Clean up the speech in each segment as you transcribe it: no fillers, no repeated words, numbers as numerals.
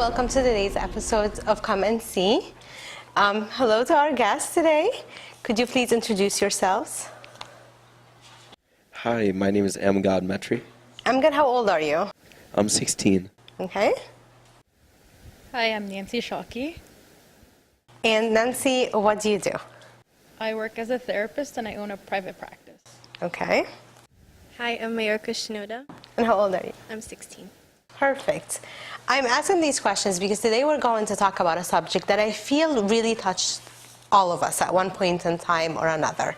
welcome to today's episode of Come and See. Hello to our guests today. Could you please introduce yourselves? Hi, my name is Amgad Metri. Amgad, how old are you? I'm 16. Okay. Hi, I'm Nancy Shockey. And Nancy, what do you do? I work as a therapist and I own a private practice. Okay. Hi, I'm Mayurka Shinoda. And how old are you? I'm 16. Perfect. I'm asking these questions because today we're going to talk about a subject that I feel really touched all of us at one point in time or another.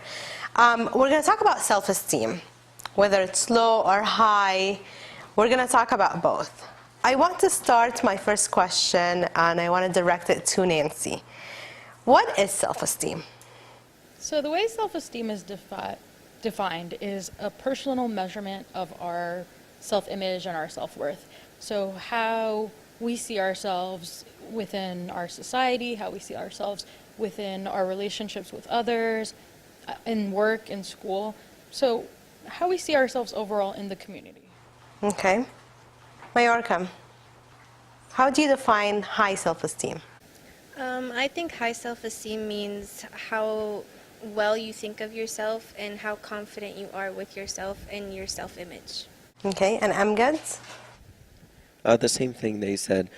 We're going to talk about self-esteem, whether it's low or high. We're going to talk about both. I want to start my first question, and I want to direct it to Nancy. What is self-esteem? So the way self-esteem is defined is a personal measurement of our self-image and our self-worth. So how we see ourselves within our society, how we see ourselves within our relationships with others, in work, in school. So how we see ourselves overall in the community. Okay. Mayurka, how do you define high self-esteem? I think high self-esteem means how well you think of yourself and how confident you are with yourself and your self-image. Okay, and Amgad? The same thing they said,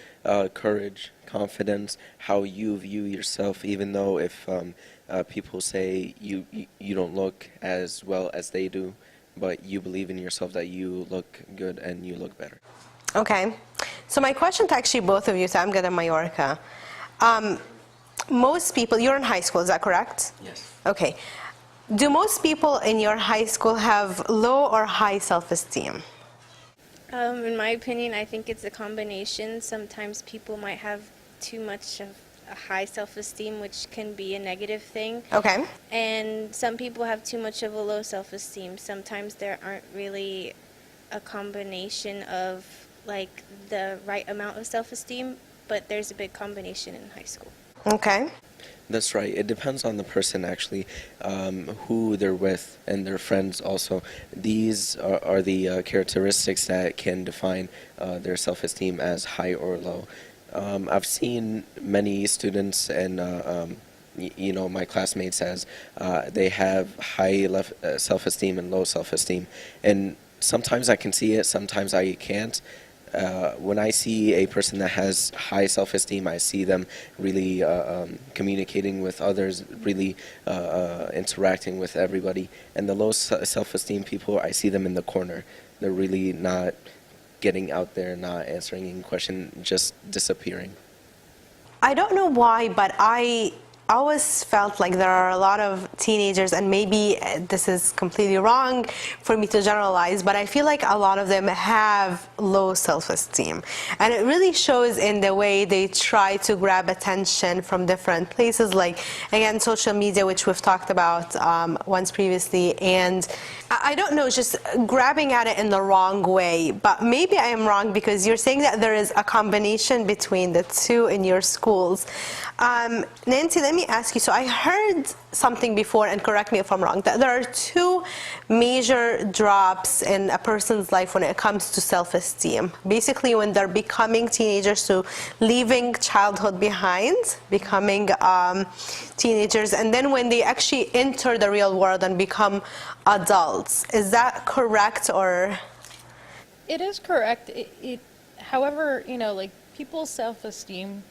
courage, confidence, how you view yourself, even though if people say you don't look as well as they do, but you believe in yourself that you look good and you look better. Okay, so my question to actually both of you, so Amgad and Mayurka. Most people, you're in high school, is that correct? Yes. Okay. Do most people in your high school have low or high self-esteem? In my opinion, I think it's a combination. Sometimes people might have too much of a high self-esteem, which can be a negative thing. Okay. And some people have too much of a low self-esteem. Sometimes there aren't really a combination of like the right amount of self-esteem, but there's a big combination in high school. Okay. That's right. It depends on the person, actually, who they're with and their friends also. These are the characteristics that can define their self-esteem as high or low. I've seen many students and my classmates as they have high self-esteem and low self-esteem. And sometimes I can see it, sometimes I can't. When I see a person that has high self-esteem, I see them really communicating with others, really interacting with everybody. And the low self-esteem people, I see them in the corner. They're really not getting out there, not answering any question, just disappearing. I don't know why, but I always felt like there are a lot of teenagers, and maybe this is completely wrong for me to generalize, but I feel like a lot of them have low self-esteem. And it really shows in the way they try to grab attention from different places, like, again, social media, which we've talked about once previously. And I don't know, just grabbing at it in the wrong way. But maybe I am wrong, because you're saying that there is a combination between the two in your schools. Nancy, let me ask you, so I heard something before, and correct me if I'm wrong, that there are two major drops in a person's life when it comes to self-esteem. Basically, when they're becoming teenagers, so leaving childhood behind, becoming teenagers, and then when they actually enter the real world and become adults. Is that correct, or? It is correct. However, people's self-esteem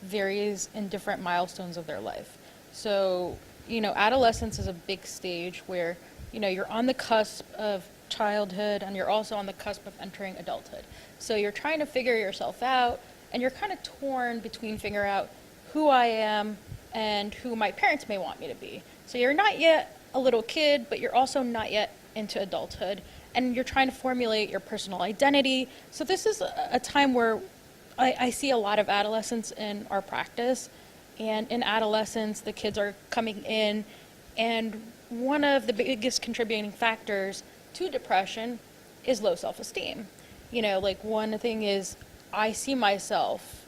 varies in different milestones of their life. So, adolescence is a big stage where, you're on the cusp of childhood and you're also on the cusp of entering adulthood. So you're trying to figure yourself out, and you're kind of torn between figuring out who I am and who my parents may want me to be. So you're not yet a little kid, but you're also not yet into adulthood, and you're trying to formulate your personal identity. So this is a time where I see a lot of adolescents in our practice, and in adolescence, the kids are coming in, and one of the biggest contributing factors to depression is low self-esteem. One thing is, I see myself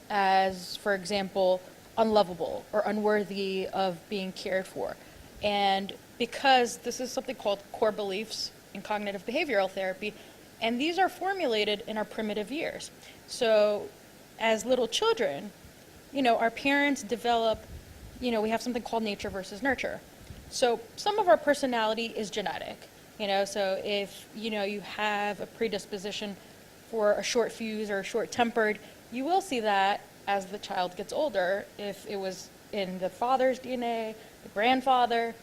as, for example, unlovable or unworthy of being cared for. And because this is something called core beliefs in cognitive behavioral therapy, and these are formulated in our primitive years. So as little children, you know, our parents develop, you know, we have something called nature versus nurture. So some of our personality is genetic, you know, so if, you know, you have a predisposition for a short fuse or short tempered, you will see that as the child gets older, if it was in the father's DNA, the grandfather.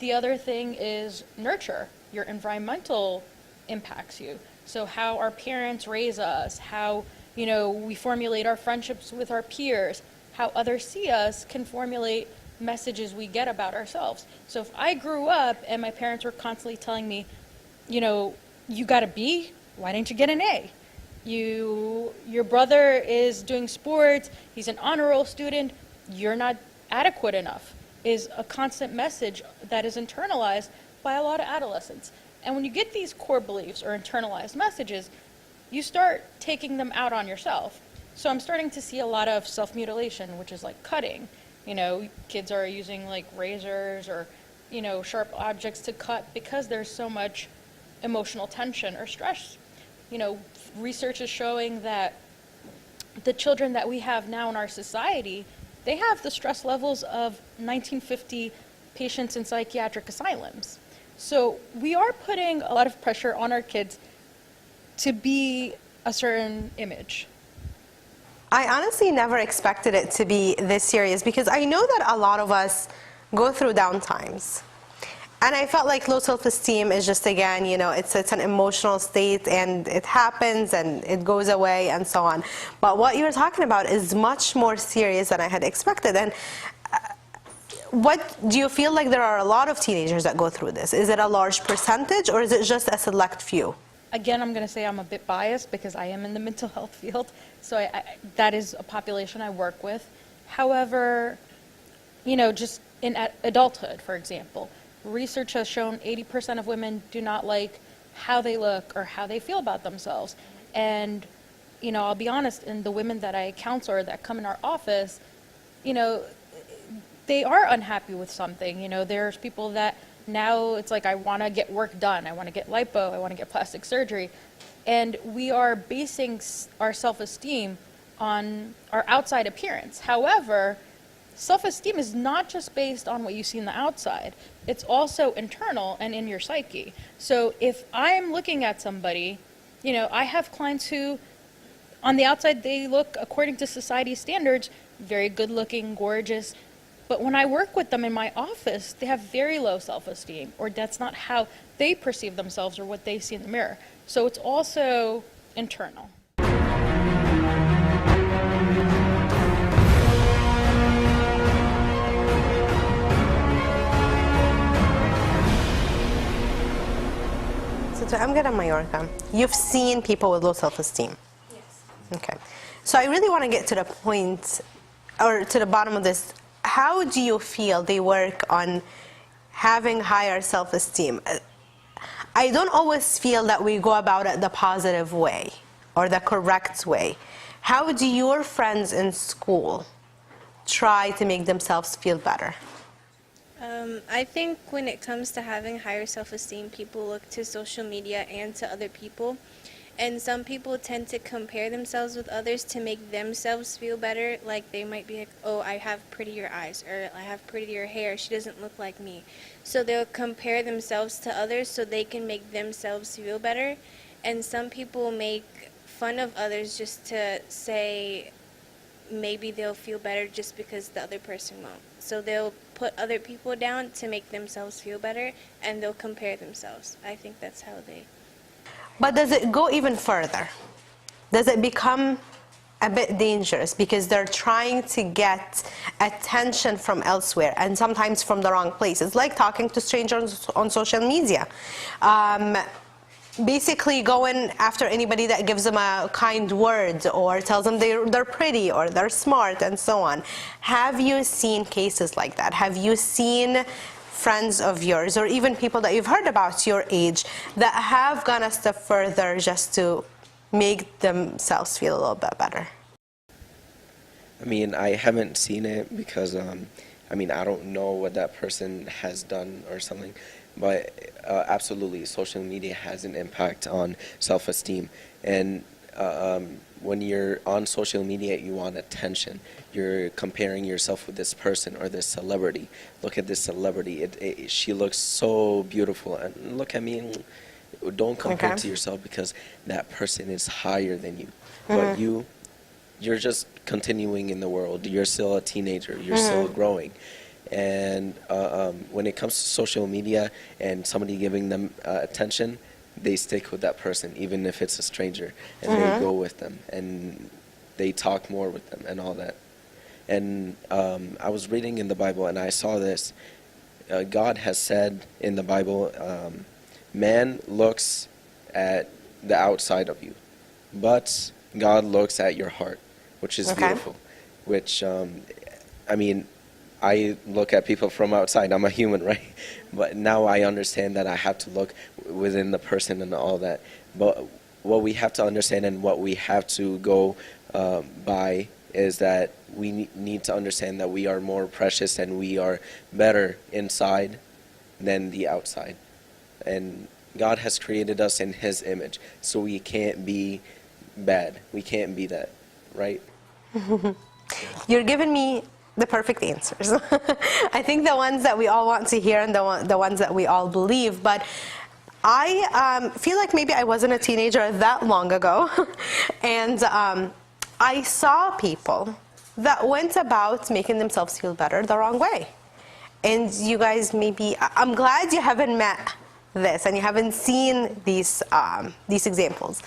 The other thing is nurture. Your environmental impacts you. So how our parents raise us, how, you know, we formulate our friendships with our peers, how others see us can formulate messages we get about ourselves. So if I grew up and my parents were constantly telling me, you know, you got a B, why didn't you get an A? Your brother is doing sports, he's an honor roll student, you're not adequate enough, is a constant message that is internalized by a lot of adolescents. And when you get these core beliefs or internalized messages, you start taking them out on yourself. So I'm starting to see a lot of self-mutilation, which is like cutting. You know, kids are using like razors or, you know, sharp objects to cut because there's so much emotional tension or stress. You know, research is showing that the children that we have now in our society, they have the stress levels of 1950 patients in psychiatric asylums. So we are putting a lot of pressure on our kids to be a certain image. I honestly never expected it to be this serious because I know that a lot of us go through down times. And I felt like low self-esteem is just, again, you know, it's an emotional state and it happens and it goes away and so on. But what you're talking about is much more serious than I had expected. And what do you feel like there are a lot of teenagers that go through this? Is it a large percentage or is it just a select few? Again, I'm going to say I'm a bit biased because I am in the mental health field, so that is a population I work with. However, you know, just in adulthood, for example, research has shown 80% of women do not like how they look or how they feel about themselves. And, you know, I'll be honest, in the women that I counsel or that come in our office, you know, they are unhappy with something. You know, there's people that now it's like, I want to get work done. I want to get lipo. I want to get plastic surgery. And we are basing our self-esteem on our outside appearance. However, self-esteem is not just based on what you see in the outside. It's also internal and in your psyche. So if I'm looking at somebody, you know, I have clients who, on the outside, they look, according to society's standards, very good looking, gorgeous. But when I work with them in my office, they have very low self-esteem, or that's not how they perceive themselves or what they see in the mirror. So it's also internal. So I'm good in Mallorca. You've seen people with low self-esteem. Yes. Okay. So I really want to get to the point, or to the bottom of this. How do you feel they work on having higher self-esteem? I don't always feel that we go about it the positive way or the correct way. How do your friends in school try to make themselves feel better? I think when it comes to having higher self-esteem, people look to social media and to other people. And some people tend to compare themselves with others to make themselves feel better. Like they might be like, oh, I have prettier eyes, or I have prettier hair, she doesn't look like me. So they'll compare themselves to others so they can make themselves feel better. And some people make fun of others just to say maybe they'll feel better just because the other person won't. So they'll put other people down to make themselves feel better, and they'll compare themselves. I think that's how they... But does it go even further? Does it become a bit dangerous because they're trying to get attention from elsewhere and sometimes from the wrong places, like talking to strangers on social media? Basically going after anybody that gives them a kind word or tells them they're pretty or they're smart and so on. Have you seen cases like that? Have you seen friends of yours or even people that you've heard about your age that have gone a step further just to make themselves feel a little bit better? I mean, I haven't seen it because, I mean, I don't know what that person has done or something, but absolutely, social media has an impact on self-esteem. And when you're on social media, you want attention. You're comparing yourself with this person or this celebrity. Look at this celebrity. She looks so beautiful, and look at me. Don't compare Okay. to yourself, because that person is higher than you. But you're just continuing in the world. You're still a teenager. You're still growing. And when it comes to social media and somebody giving them attention, they stick with that person, even if it's a stranger, and they go with them, and they talk more with them and all that. And I was reading in the Bible, and I saw this. God has said in the Bible, man looks at the outside of you, but God looks at your heart, which is Okay. beautiful. Which, I mean, I look at people from outside. I'm a human, right? But now I understand that I have to look within the person and all that. But what we have to understand, and what we have to go by, is that we need to understand that we are more precious and we are better inside than the outside. And God has created us in His image, so we can't be bad. We can't be that, right? You're giving me the perfect answers. I think the ones that we all want to hear, and the ones that we all believe. But I feel like maybe I wasn't a teenager that long ago, and I saw people that went about making themselves feel better the wrong way. And you guys, maybe I'm glad you haven't met this and you haven't seen these examples.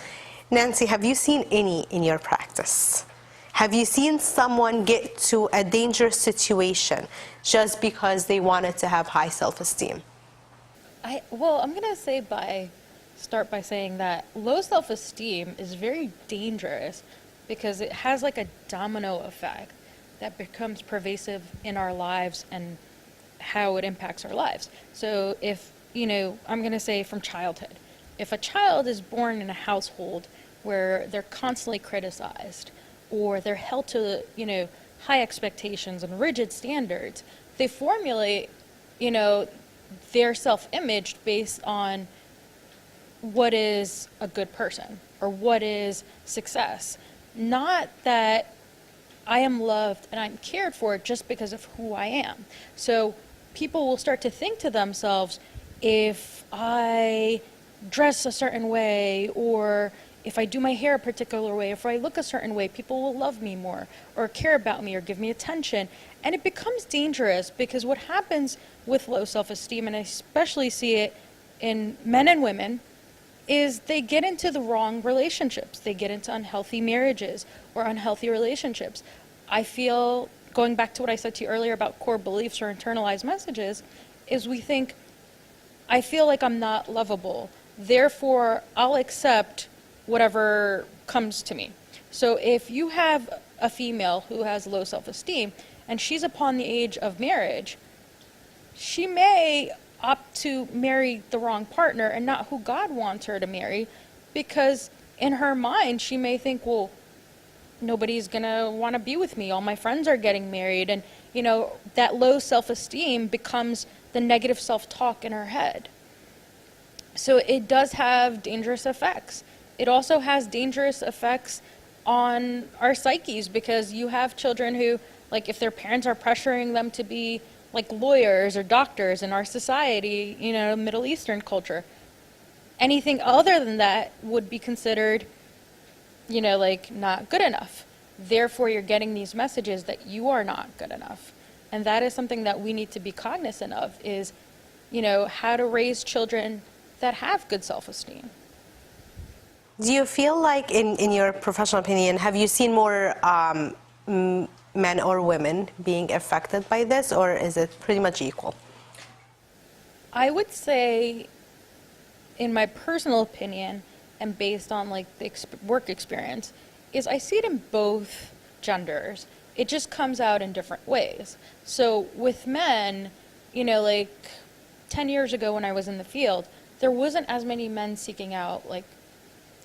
Nancy, have you seen any in your practice? Have you seen someone get to a dangerous situation just because they wanted to have high self-esteem? Well, I'm going to start by saying that low self-esteem is very dangerous because it has like a domino effect that becomes pervasive in our lives and how it impacts our lives. So if, I'm going to say from childhood, if a child is born in a household where they're constantly criticized, or they're held to, high expectations and rigid standards, they formulate, their self-image based on what is a good person or what is success. Not that I am loved and I'm cared for just because of who I am. So people will start to think to themselves, if I dress a certain way, or if I do my hair a particular way, if I look a certain way, people will love me more or care about me or give me attention. And it becomes dangerous because what happens with low self-esteem, and I especially see it in men and women, is they get into the wrong relationships. They get into unhealthy marriages or unhealthy relationships. I feel, going back to what I said to you earlier about core beliefs or internalized messages, is we think, I feel like I'm not lovable, therefore I'll accept whatever comes to me. So if you have a female who has low self-esteem and she's upon the age of marriage, she may opt to marry the wrong partner and not who God wants her to marry, because in her mind she may think, well, nobody's gonna want to be with me, all my friends are getting married, and that low self-esteem becomes the negative self-talk in her head. So it does have dangerous effects. It also has dangerous effects on our psyches, because you have children who, like, if their parents are pressuring them to be like lawyers or doctors in our society, Middle Eastern culture, anything other than that would be considered, like not good enough. Therefore, you're getting these messages that you are not good enough. And that is something that we need to be cognizant of, is, how to raise children that have good self-esteem. Do you feel like, in your professional opinion, have you seen more men or women being affected by this, or is it pretty much equal? I would say, in my personal opinion, and based on like the work experience, is I see it in both genders. It just comes out in different ways. So with men, like 10 years ago when I was in the field, there wasn't as many men seeking out like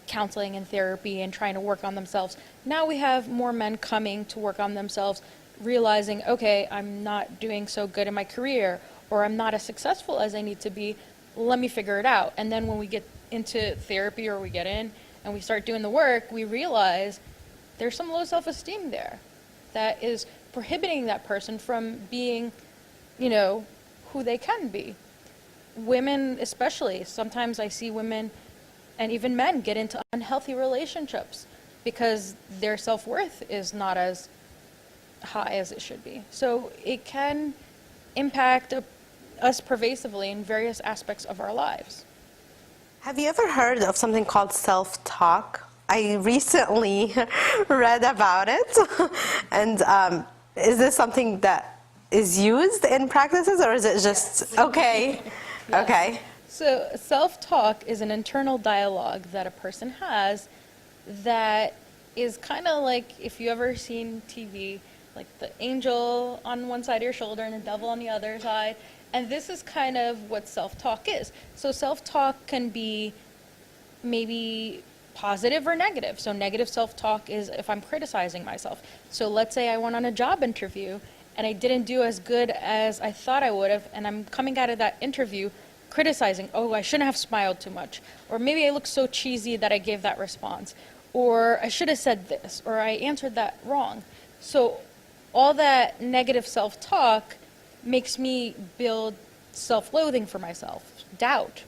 counseling and therapy and trying to work on themselves. Now we have more men coming to work on themselves, realizing, okay, I'm not doing so good in my career, or I'm not as successful as I need to be. Let me figure it out. And then when we get into therapy or we get in, and we start doing the work, we realize there's some low self-esteem there that is prohibiting that person from being, who they can be. Women especially, sometimes I see women and even men get into unhealthy relationships because their self-worth is not as high as it should be. So it can impact us pervasively in various aspects of our lives. Have you ever heard of something called self-talk? I recently read about it. And is this something that is used in practices, or is it just, okay, Yes. okay. So self-talk is an internal dialogue that a person has that is kind of like, if you ever seen TV, like the angel on one side of your shoulder and the devil on the other side. And this is kind of what self-talk is. So self-talk can be maybe positive or negative. So negative self-talk is if I'm criticizing myself. So let's say I went on a job interview and I didn't do as good as I thought I would have, and I'm coming out of that interview criticizing, oh, I shouldn't have smiled too much, or maybe I look so cheesy that I gave that response, or I should have said this, or I answered that wrong. So all that negative self-talk makes me build self-loathing for myself, doubt.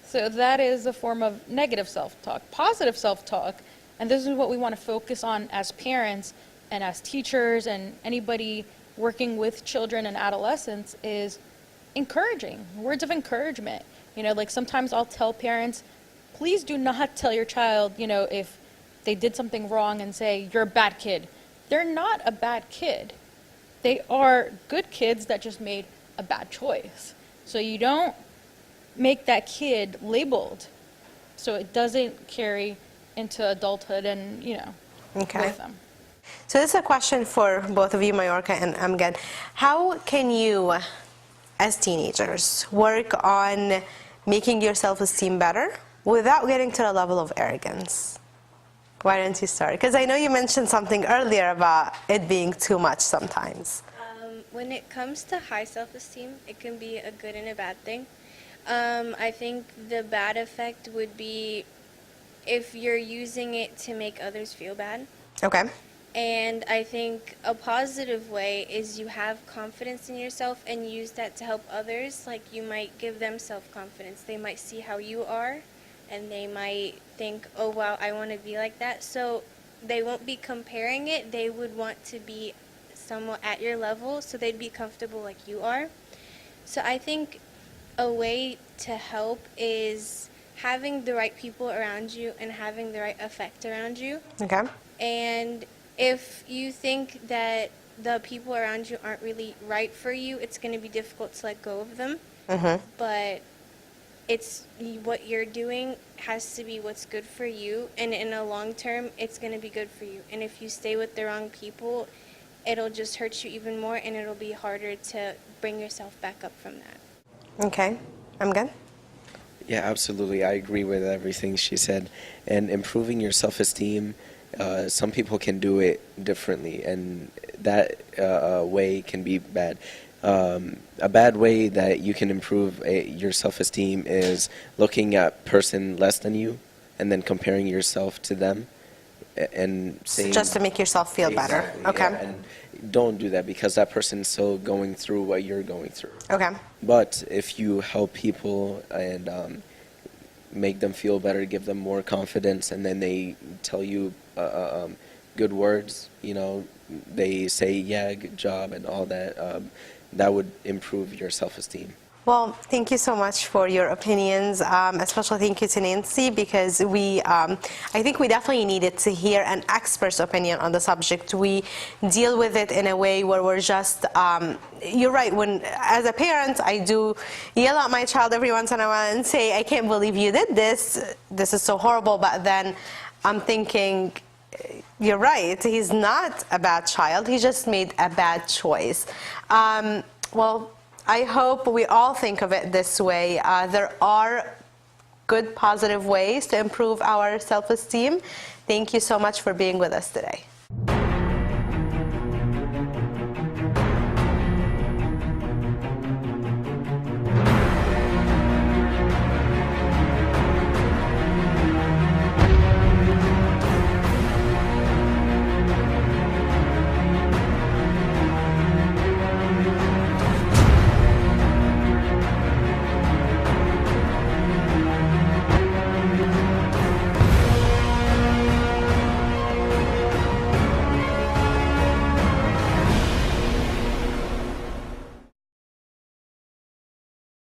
So that is a form of negative self-talk. Positive self-talk, and this is what we want to focus on as parents and as teachers and anybody working with children and adolescents, is encouraging, words of encouragement. Like sometimes I'll tell parents, please do not tell your child, if they did something wrong and say, you're a bad kid. They're not a bad kid. They are good kids that just made a bad choice. So you don't make that kid labeled so it doesn't carry into adulthood and, Okay. with them. So this is a question for both of you, Majorca and Amgad. How can you, as teenagers, work on making your self-esteem better without getting to the level of arrogance? Why don't you start? Because I know you mentioned something earlier about it being too much sometimes. When it comes to high self-esteem, it can be a good and a bad thing. I think the bad effect would be if you're using it to make others feel bad. Okay. And I think a positive way is you have confidence in yourself and use that to help others. Like you might give them self-confidence. They might see how you are and they might think, oh wow, I want to be like that. So they won't be comparing it. They would want to be somewhat at your level so they'd be comfortable like you are. So I think a way to help is having the right people around you and having the right effect around you. Okay. And if you think that the people around you aren't really right for you, it's going to be difficult to let go of them. Mm-hmm. But it's what you're doing has to be what's good for you, and in a long term, it's going to be good for you. And if you stay with the wrong people, it'll just hurt you even more, and it'll be harder to bring yourself back up from that. Okay. Amgad? Yeah, absolutely. I agree with everything she said. And improving your self-esteem, some people can do it differently, and that way can be bad. A bad way that you can improve your self-esteem is looking at person less than you and then comparing yourself to them and saying... Just to make yourself feel better. Exactly, Okay. yeah, and don't do that because that person's still going through what you're going through. Okay. But if you help people and make them feel better, give them more confidence, and then they tell you good words, they say, yeah, good job and all that, that would improve your self-esteem. Well, thank you so much for your opinions. Especially thank you to Nancy, because I think we definitely needed to hear an expert's opinion on the subject. We deal with it in a way where we're just, you're right, as a parent, I do yell at my child every once in a while and say, I can't believe you did this. This is so horrible. But then I'm thinking, you're right, he's not a bad child. He just made a bad choice. Well, I hope we all think of it this way. There are good, positive ways to improve our self-esteem. Thank you so much for being with us today.